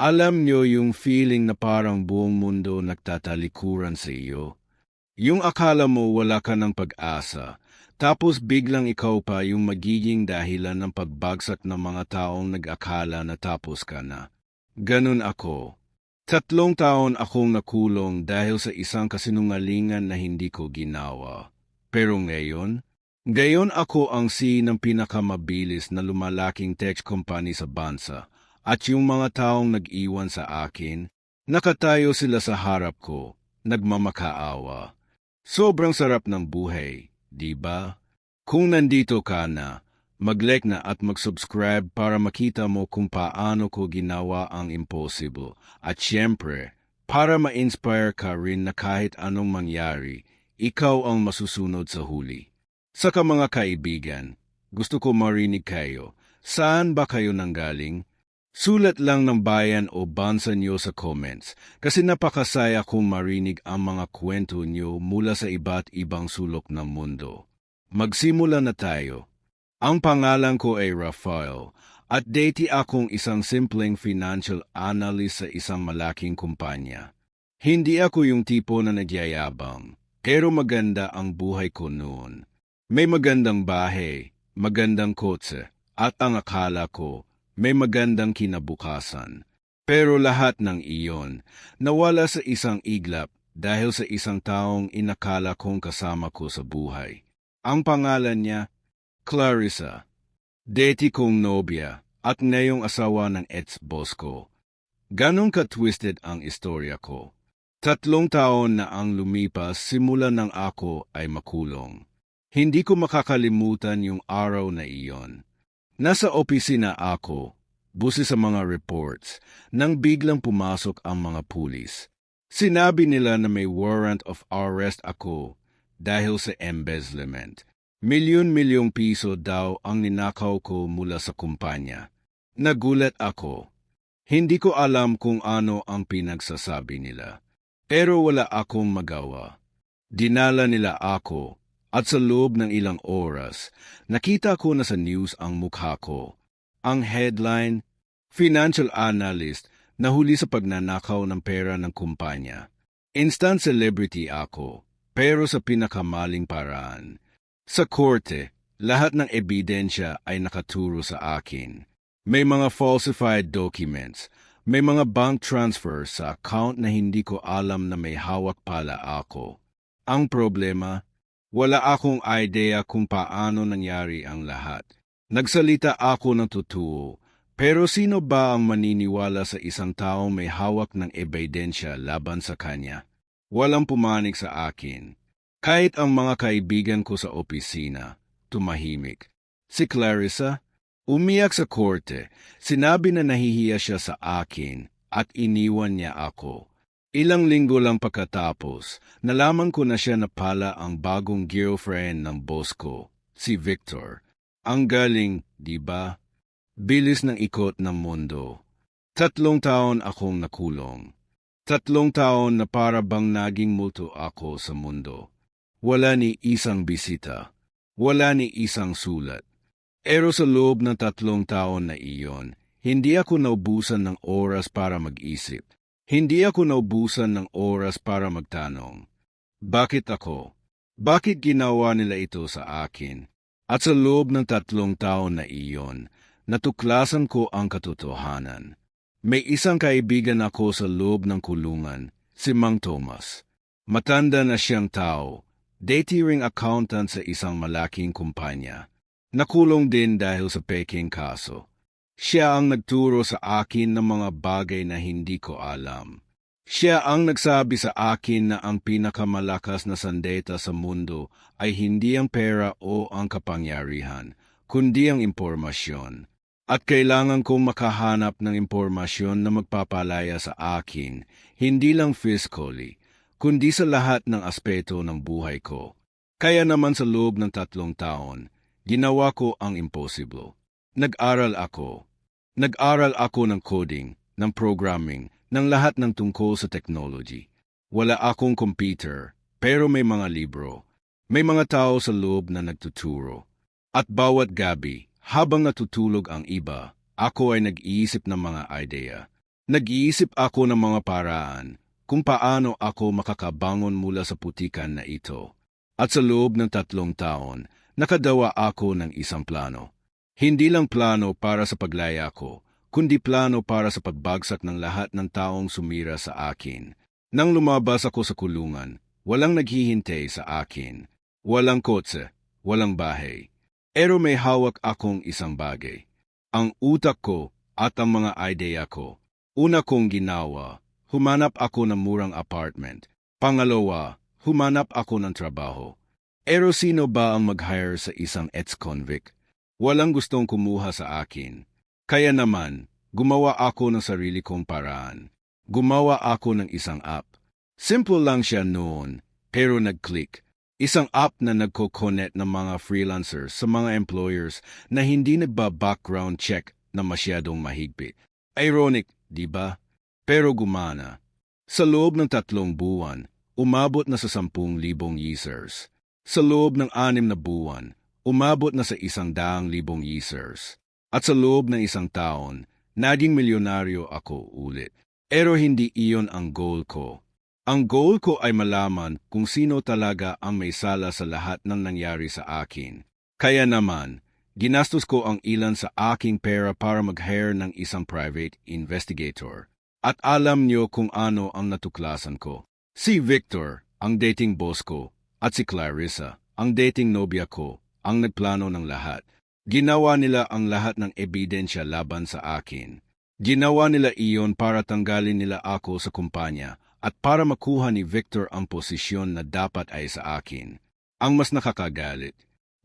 Alam nyo yung feeling na parang buong mundo nagtatalikuran sa iyo? Yung akala mo wala ka ng pag-asa, tapos biglang ikaw pa yung magiging dahilan ng pagbagsak ng mga taong nag-akala na tapos ka na. Ganun ako. 3 taon akong nakulong dahil sa isang kasinungalingan na hindi ko ginawa. Pero ngayon ako ang CEO ng pinakamabilis na lumalaking tech company sa bansa. At yung mga taong nag-iwan sa akin, nakatayo sila sa harap ko, nagmamakaawa. Sobrang sarap ng buhay, di ba? Kung nandito ka na, mag-like na at mag-subscribe para makita mo kung paano ko ginawa ang impossible. At syempre, para ma-inspire ka rin na kahit anong mangyari, ikaw ang masusunod sa huli. Saka mga kaibigan, gusto ko marinig kayo. Saan ba kayo nanggaling? Sulat lang ng bayan o bansa niyo sa comments kasi napakasaya kong marinig ang mga kwento niyo mula sa iba't ibang sulok ng mundo. Magsimula na tayo. Ang pangalan ko ay Rafael at dati akong isang simpleng financial analyst sa isang malaking kumpanya. Hindi ako yung tipo na nagyayabang, pero maganda ang buhay ko noon. May magandang bahay, magandang kotse, at ang akala ko, may magandang kinabukasan. Pero lahat ng iyon nawala sa isang iglap dahil sa isang taong inakala kong kasama ko sa buhay. Ang pangalan niya, Clarissa. Dati kong nobya at ngayong asawa ng ex-boss ko. Ganon ka-twisted ang istorya ko. 3 taon na ang lumipas simula nang ako ay makulong. Hindi ko makakalimutan yung araw na iyon. Nasa opisina ako, busi sa mga reports, nang biglang pumasok ang mga pulis. Sinabi nila na may warrant of arrest ako dahil sa embezzlement. Milyon-milyong piso daw ang ninakaw ko mula sa kumpanya. Nagulat ako. Hindi ko alam kung ano ang pinagsasabi nila. Pero wala akong magawa. Dinala nila ako. At sa loob ng ilang oras, nakita ko na sa news ang mukha ko. Ang headline, Financial Analyst nahuli sa pagnanakaw ng pera ng kumpanya. Instant celebrity ako, pero sa pinakamaling paraan. Sa korte, lahat ng ebidensya ay nakaturo sa akin. May mga falsified documents, may mga bank transfers sa account na hindi ko alam na may hawak pala ako. Ang problema, wala akong idea kung paano nangyari ang lahat. Nagsalita ako ng totoo, pero sino ba ang maniniwala sa isang taong may hawak ng ebidensya laban sa kanya? Walang pumanig sa akin. Kahit ang mga kaibigan ko sa opisina, tumahimik. Si Clarissa, umiyak sa korte, sinabi na nahihiya siya sa akin at iniwan niya ako. Ilang linggo lang pagkatapos, nalaman ko na siya na pala ang bagong girlfriend ng boss ko, si Victor. Ang galing, di ba? Bilis ng ikot ng mundo. 3 taon akong nakulong. 3 taon na para bang naging multo ako sa mundo. Wala ni isang bisita. Wala ni isang sulat. Pero sa loob ng 3 taon na iyon, hindi ako naubusan ng oras para mag-isip. Hindi ako naubusan ng oras para magtanong. Bakit ako? Bakit ginawa nila ito sa akin? At sa loob ng 3 taon na iyon, natuklasan ko ang katotohanan. May isang kaibigan ako sa loob ng kulungan, si Mang Thomas. Matanda na siyang tao, dati ring accountant sa isang malaking kumpanya. Nakulong din dahil sa peking kaso. Siya ang nagturo sa akin ng mga bagay na hindi ko alam. Siya ang nagsabi sa akin na ang pinakamalakas na sandata sa mundo ay hindi ang pera o ang kapangyarihan, kundi ang impormasyon. At kailangan kong makahanap ng impormasyon na magpapalaya sa akin, hindi lang physically, kundi sa lahat ng aspeto ng buhay ko. Kaya naman sa loob ng 3 taon, ginawa ko ang impossible. Nag-aral ako. Nag-aral ako ng coding, ng programming, ng lahat ng tungkol sa technology. Wala akong computer, pero may mga libro. May mga tao sa loob na nagtuturo. At bawat gabi, habang natutulog ang iba, ako ay nag-iisip ng mga idea. Nag-iisip ako ng mga paraan kung paano ako makakabangon mula sa putikan na ito. At sa loob ng 3 taon, nakadawa ako ng isang plano. Hindi lang plano para sa paglaya ko, kundi plano para sa pagbagsak ng lahat ng taong sumira sa akin. Nang lumabas ako sa kulungan, walang naghihintay sa akin. Walang kotse, walang bahay. Pero may hawak akong isang bagay. Ang utak ko at ang mga ideya ko. Una kong ginawa, humanap ako ng murang apartment. Pangalawa, humanap ako ng trabaho. Pero sino ba ang mag-hire sa isang ex-convict? Walang gustong kumuha sa akin. Kaya naman, gumawa ako ng sarili kong paraan. Gumawa ako ng isang app. Simple lang siya noon, pero nag-click. Isang app na nagko-connect ng mga freelancers sa mga employers na hindi nagba-background check na masyadong mahigpit. Ironic, di ba? Pero gumana. Sa loob ng 3 buwan, umabot na sa 10,000 users. Sa loob ng 6 na buwan, umabot na sa 100,000 users. At sa loob ng 1 taon, naging milyonaryo ako ulit. Pero hindi iyon ang goal ko. Ang goal ko ay malaman kung sino talaga ang may sala sa lahat ng nangyari sa akin. Kaya naman, ginastos ko ang ilan sa aking pera para mag-hire ng isang private investigator. At alam niyo kung ano ang natuklasan ko. Si Victor, ang dating boss ko, at si Clarissa, ang dating nobya ko, ang nagplano ng lahat. Ginawa nila ang lahat ng ebidensya laban sa akin. Ginawa nila iyon para tanggalin nila ako sa kumpanya at para makuha ni Victor ang posisyon na dapat ay sa akin. Ang mas nakakagalit,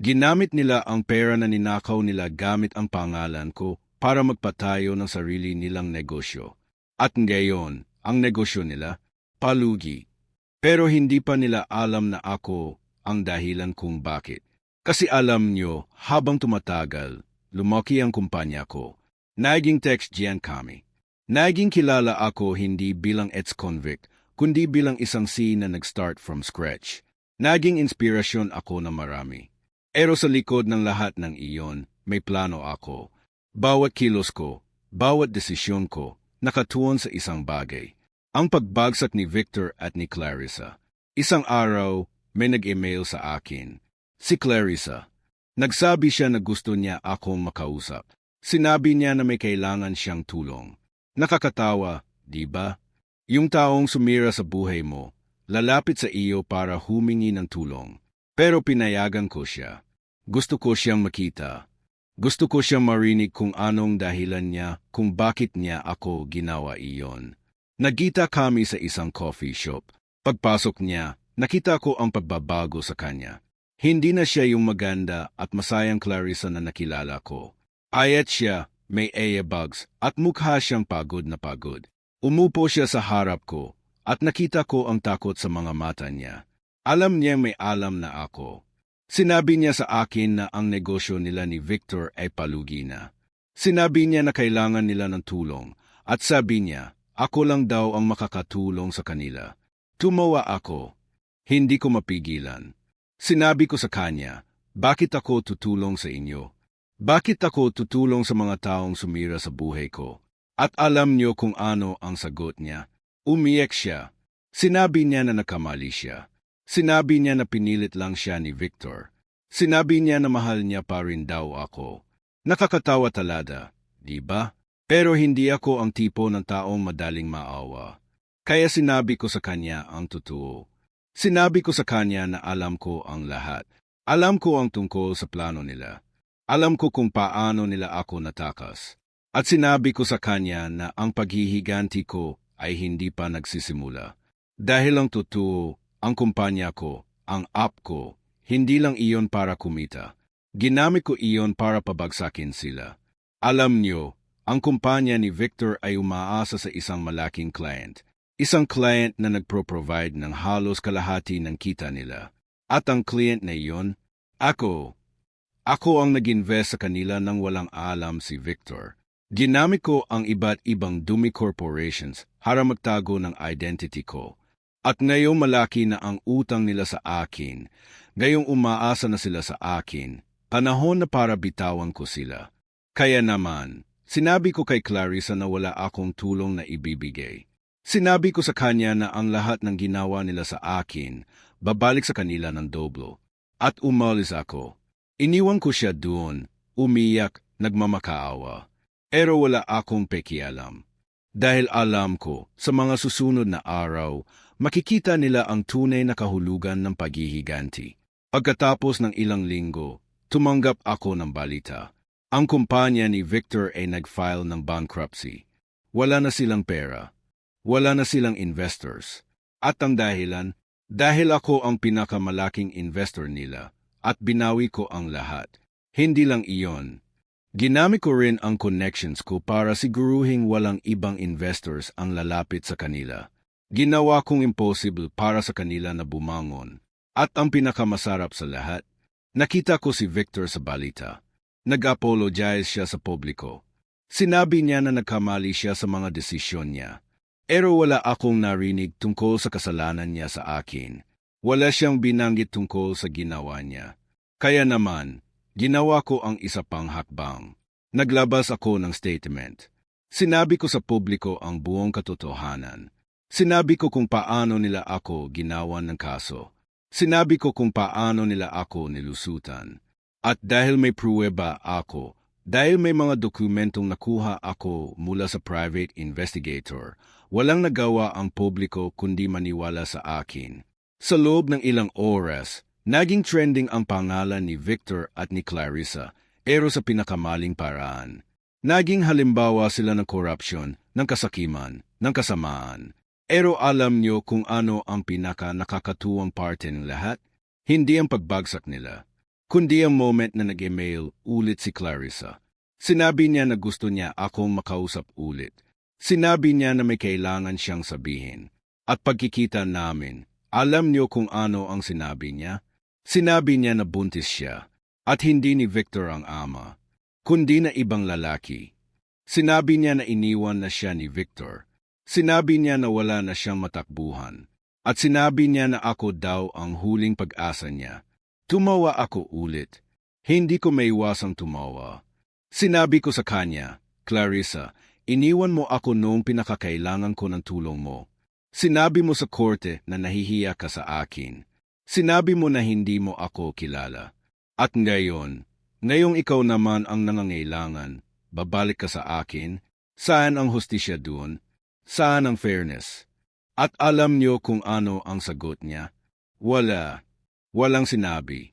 ginamit nila ang pera na ninakaw nila gamit ang pangalan ko para magpatayo ng sarili nilang negosyo. At ngayon, ang negosyo nila, palugi. Pero hindi pa nila alam na ako ang dahilan kung bakit. Kasi alam nyo, habang tumatagal, lumaki ang kumpanya ko. Naging text diyan kami. Naging kilala ako hindi bilang ex-convict, kundi bilang isang C na nag-start from scratch. Naging inspirasyon ako na marami. Pero sa likod ng lahat ng iyon, may plano ako. Bawat kilos ko, bawat desisyon ko, nakatuon sa isang bagay. Ang pagbagsak ni Victor at ni Clarissa. Isang araw, may nag-email sa akin. Si Clarissa. Nagsabi siya na gusto niya akong makausap. Sinabi niya na may kailangan siyang tulong. Nakakatawa, di ba? Yung taong sumira sa buhay mo, lalapit sa iyo para humingi ng tulong. Pero pinayagan ko siya. Gusto ko siyang makita. Gusto ko siyang marinig kung anong dahilan niya kung bakit niya ako ginawa iyon. Nagkita kami sa isang coffee shop. Pagpasok niya, nakita ko ang pagbabago sa kanya. Hindi na siya yung maganda at masayang Clarissa na nakilala ko. Ayat siya, may earbuds at mukha siyang pagod na pagod. Umupo siya sa harap ko at nakita ko ang takot sa mga mata niya. Alam niya may alam na ako. Sinabi niya sa akin na ang negosyo nila ni Victor ay palugi na. Sinabi niya na kailangan nila ng tulong at sabi niya, ako lang daw ang makakatulong sa kanila. Tumawa ako. Hindi ko mapigilan. Sinabi ko sa kanya, bakit ako tutulong sa inyo? Bakit ako tutulong sa mga taong sumira sa buhay ko? At alam niyo kung ano ang sagot niya. Umiyak siya. Sinabi niya na nakamali siya. Sinabi niya na pinilit lang siya ni Victor. Sinabi niya na mahal niya pa rin daw ako. Nakakatawa talaga, di ba? Pero hindi ako ang tipo ng taong madaling maawa. Kaya sinabi ko sa kanya ang totoo. Sinabi ko sa kanya na alam ko ang lahat. Alam ko ang tungkol sa plano nila. Alam ko kung paano nila ako natakas. At sinabi ko sa kanya na ang paghihiganti ko ay hindi pa nagsisimula. Dahil ang totoo, ang kumpanya ko, ang app ko, hindi lang iyon para kumita. Ginamit ko iyon para pabagsakin sila. Alam nyo, ang kumpanya ni Victor ay umaasa sa isang malaking client. Isang client na nagpro-provide ng halos kalahati ng kita nila. At ang client na iyon, ako. Ako ang nag-invest sa kanila nang walang alam si Victor. Ginamit ko ang iba't ibang dumi corporations para magtago ng identity ko. At ngayong malaki na ang utang nila sa akin, ngayong umaasa na sila sa akin, panahon na para bitawan ko sila. Kaya naman, Sinabi ko kay Clarissa na wala akong tulong na ibibigay. Sinabi ko sa kanya na ang lahat ng ginawa nila sa akin, babalik sa kanila ng doblo. At umalis ako. Iniwan ko siya doon, umiyak, nagmamakaawa. Pero wala akong pakialam. Dahil alam ko, sa mga susunod na araw, makikita nila ang tunay na kahulugan ng paghihiganti. Pagkatapos ng ilang linggo, tumanggap ako ng balita. Ang kumpanya ni Victor ay nag-file ng bankruptcy. Wala na silang pera. Wala na silang investors. At ang dahilan, dahil ako ang pinakamalaking investor nila at binawi ko ang lahat. Hindi lang iyon. Ginamit ko rin ang connections ko para siguruhing walang ibang investors ang lalapit sa kanila. Ginawa kong impossible para sa kanila na bumangon. At ang pinakamasarap sa lahat, nakita ko si Victor sa balita. Nag-apologize siya sa publiko. Sinabi niya na nagkamali siya sa mga desisyon niya. Pero wala akong narinig tungkol sa kasalanan niya sa akin. Wala siyang binanggit tungkol sa ginawa niya. Kaya naman, ginawa ko ang isa pang hakbang. Naglabas ako ng statement. Sinabi ko sa publiko ang buong katotohanan. Sinabi ko kung paano nila ako ginawan ng kaso. Sinabi ko kung paano nila ako nilusutan. At dahil may pruweba ako, dahil may mga dokumentong nakuha ako mula sa private investigator, walang nagawa ang publiko kundi maniwala sa akin. Sa loob ng ilang oras, naging trending ang pangalan ni Victor at ni Clarissa, pero sa pinakamaling paraan. Naging halimbawa sila ng korupsyon, ng kasakiman, ng kasamaan. Pero alam niyo kung ano ang pinaka-nakakatuwang parte ng lahat? Hindi ang pagbagsak nila, kundi ang moment na nag-email ulit si Clarissa. Sinabi niya na gusto niya akong makausap ulit. Sinabi niya na may kailangan siyang sabihin. At pagkikita namin, alam niyo kung ano ang sinabi niya? Sinabi niya na buntis siya. At hindi ni Victor ang ama, kundi na ibang lalaki. Sinabi niya na iniwan na siya ni Victor. Sinabi niya na wala na siyang matakbuhan. At sinabi niya na ako daw ang huling pag-asa niya. Tumawa ako ulit. Hindi ko maiwasang tumawa. Sinabi ko sa kanya, Clarissa, iniwan mo ako noong pinakakailangan ko ng tulong mo. Sinabi mo sa korte na nahihiya ka sa akin. Sinabi mo na hindi mo ako kilala. At ngayong ikaw naman ang nangangailangan, babalik ka sa akin, saan ang hustisya doon? Saan ang fairness? At alam niyo kung ano ang sagot niya? Walang sinabi.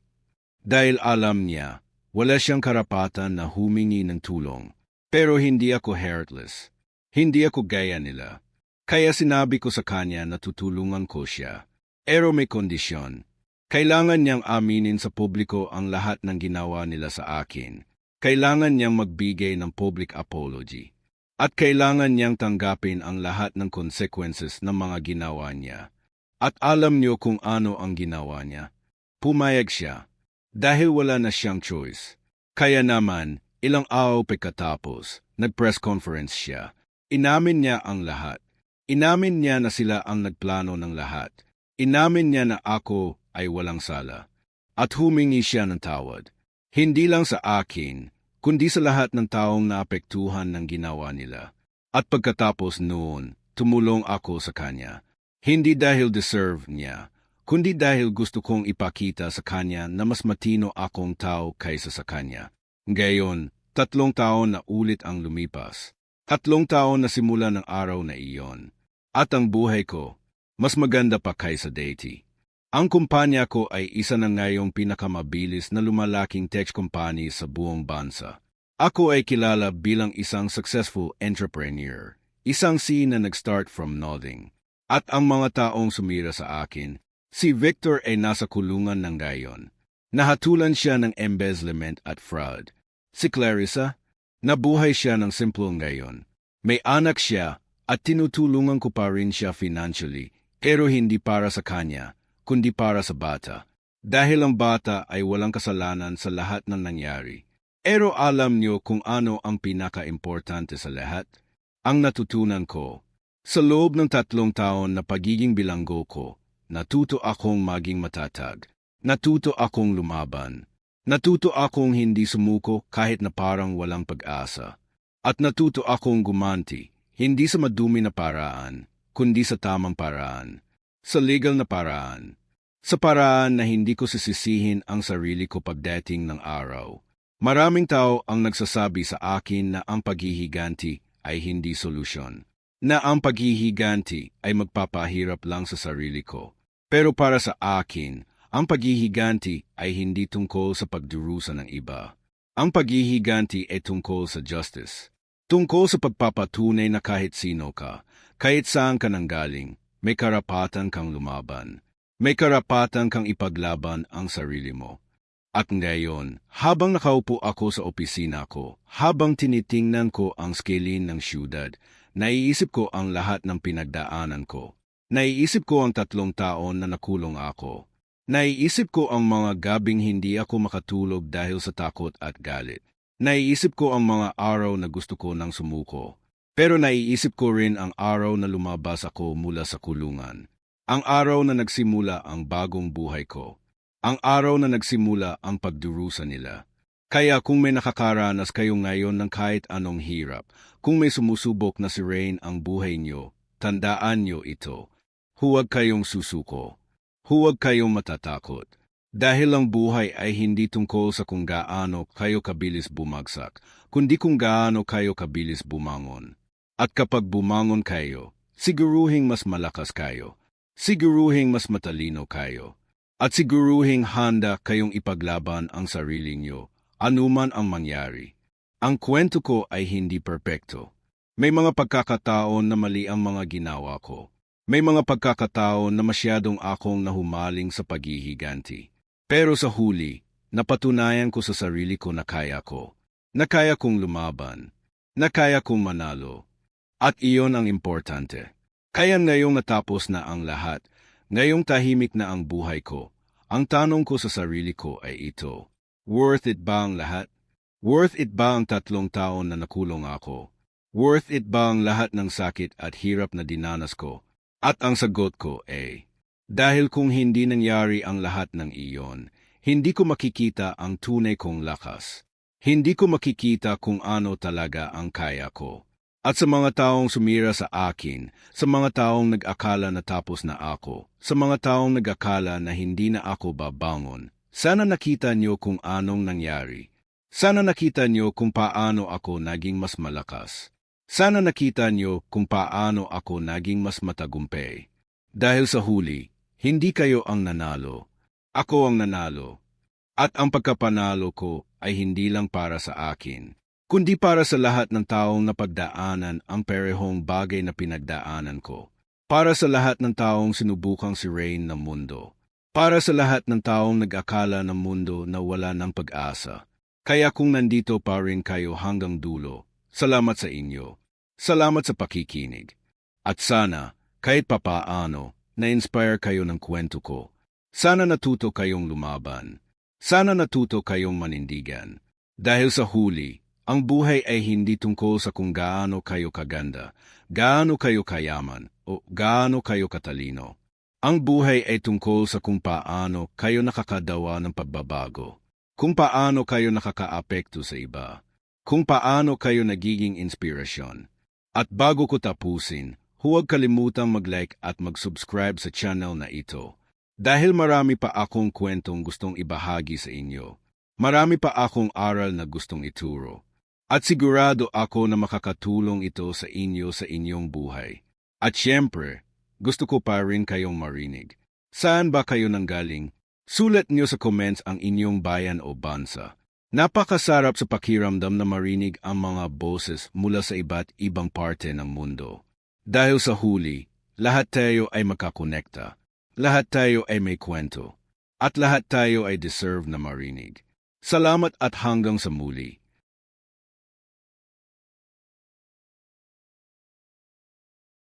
Dahil alam niya, wala siyang karapatan na humingi ng tulong. Pero hindi ako heartless. Hindi ako gaya nila. Kaya sinabi ko sa kanya na tutulungan ko siya. Pero may kondisyon. Kailangan niyang aminin sa publiko ang lahat ng ginawa nila sa akin. Kailangan niyang magbigay ng public apology. At kailangan niyang tanggapin ang lahat ng consequences ng mga ginawa niya. At alam niyo kung ano ang ginawa niya. Pumayag siya. Dahil wala na siyang choice. Kaya naman, ilang araw pagkatapos, nag-press conference siya. Inamin niya ang lahat. Inamin niya na sila ang nagplano ng lahat. Inamin niya na ako ay walang sala. At humingi siya ng tawad. Hindi lang sa akin, kundi sa lahat ng taong naapektuhan ng ginawa nila. At pagkatapos noon, tumulong ako sa kanya. Hindi dahil deserve niya, kundi dahil gusto kong ipakita sa kanya na mas matino akong tao kaysa sa kanya. Ngayon, 3 taon na ulit ang lumipas. 3 taon na simula ng araw na iyon. At ang buhay ko, mas maganda pa kaysa dati. Ang kumpanya ko ay isa na ngayong pinakamabilis na lumalaking tech company sa buong bansa. Ako ay kilala bilang isang successful entrepreneur, isang C na nag-start from nothing. At ang mga taong sumira sa akin, si Victor ay nasa kulungan ng ngayon. Nahatulan siya ng embezzlement at fraud. Si Clarissa, nabuhay siya ng simple ngayon. May anak siya at tinutulungan ko pa rin siya financially, pero hindi para sa kanya, kundi para sa bata. Dahil ang bata ay walang kasalanan sa lahat ng nangyari. Pero alam niyo kung ano ang pinaka-importante sa lahat? Ang natutunan ko. Sa loob ng 3 taon na pagiging bilanggo ko, natuto akong maging matatag. Natuto akong lumaban. Natuto akong hindi sumuko kahit na parang walang pag-asa. At natuto akong gumanti, hindi sa madumi na paraan, kundi sa tamang paraan. Sa legal na paraan. Sa paraan na hindi ko sisisihin ang sarili ko pagdating ng araw. Maraming tao ang nagsasabi sa akin na ang paghihiganti ay hindi solusyon. Na ang paghihiganti ay magpapahirap lang sa sarili ko. Pero para sa akin, ang paghihiganti ay hindi tungkol sa pagdurusa ng iba. Ang paghihiganti ay tungkol sa justice. Tungkol sa pagpapatunay na kahit sino ka, kahit saan ka nanggaling, may karapatan kang lumaban. May karapatan kang ipaglaban ang sarili mo. At ngayon, habang nakaupo ako sa opisina ko, habang tinitingnan ko ang skelin ng syudad, naiisip ko ang lahat ng pinagdaanan ko. Naiisip ko ang 3 taon na nakulong ako. Naiisip ko ang mga gabing hindi ako makatulog dahil sa takot at galit. Naiisip ko ang mga araw na gusto ko nang sumuko. Pero naiisip ko rin ang araw na lumabas ako mula sa kulungan. Ang araw na nagsimula ang bagong buhay ko. Ang araw na nagsimula ang pagdurusa nila. Kaya kung may nakakaranas kayo ngayon ng kahit anong hirap, kung may sumusubok na sirain ang buhay nyo, tandaan nyo ito. Huwag kayong susuko. Huwag kayong matatakot. Dahil ang buhay ay hindi tungkol sa kung gaano kayo kabilis bumagsak, kundi kung gaano kayo kabilis bumangon. At kapag bumangon kayo, siguruhing mas malakas kayo. Siguruhing mas matalino kayo. At siguruhing handa kayong ipaglaban ang sarili nyo, anuman ang mangyari. Ang kwento ko ay hindi perpekto. May mga pagkakataon na mali ang mga ginawa ko. May mga pagkakataon na masyadong akong nahumaling sa paghihiganti. Pero sa huli, napatunayan ko sa sarili ko na kaya ko. Na kaya kong lumaban. Na kaya kong manalo. At iyon ang importante. Kaya ngayong natapos na ang lahat, ngayong tahimik na ang buhay ko, ang tanong ko sa sarili ko ay ito. Worth it ba ang lahat? Worth it ba ang 3 taon na nakulong ako? Worth it ba ang lahat ng sakit at hirap na dinanas ko? At ang sagot ko ay, dahil kung hindi nangyari ang lahat ng iyon, hindi ko makikita ang tunay kong lakas. Hindi ko makikita kung ano talaga ang kaya ko. At sa mga taong sumira sa akin, sa mga taong nag-akala na tapos na ako, sa mga taong nag-akala na hindi na ako babangon, sana nakita niyo kung anong nangyari. Sana nakita niyo kung paano ako naging mas malakas. Sana nakita niyo kung paano ako naging mas matagumpay. Dahil sa huli, hindi kayo ang nanalo. Ako ang nanalo. At ang pagkapanalo ko ay hindi lang para sa akin, kundi para sa lahat ng taong napagdaanan ang parehong bagay na pinagdaanan ko. Para sa lahat ng taong sinubukang sirain ng mundo. Para sa lahat ng taong nag-akala ng mundo na wala ng pag-asa. Kaya kung nandito pa rin kayo hanggang dulo, salamat sa inyo. Salamat sa pakikinig. At sana, kahit papaano, na-inspire kayo ng kwento ko. Sana natuto kayong lumaban. Sana natuto kayong manindigan. Dahil sa huli, ang buhay ay hindi tungkol sa kung gaano kayo kaganda, gaano kayo kayaman, o gaano kayo katalino. Ang buhay ay tungkol sa kung paano kayo nakakadawa ng pagbabago, kung paano kayo nakakaapekto sa iba, kung paano kayo nagiging inspirasyon. At bago ko tapusin, huwag kalimutang mag-like at mag-subscribe sa channel na ito. Dahil marami pa akong kwentong gustong ibahagi sa inyo. Marami pa akong aral na gustong ituro. At sigurado ako na makakatulong ito sa inyo sa inyong buhay. At syempre, gusto ko pa rin kayong marinig. Saan ba kayo nanggaling? Sulat niyo sa comments ang inyong bayan o bansa. Napakasarap sa pakiramdam na marinig ang mga boses mula sa iba't ibang parte ng mundo. Dahil sa huli, lahat tayo ay makakonekta. Lahat tayo ay may kwento. At lahat tayo ay deserve na marinig. Salamat at hanggang sa muli.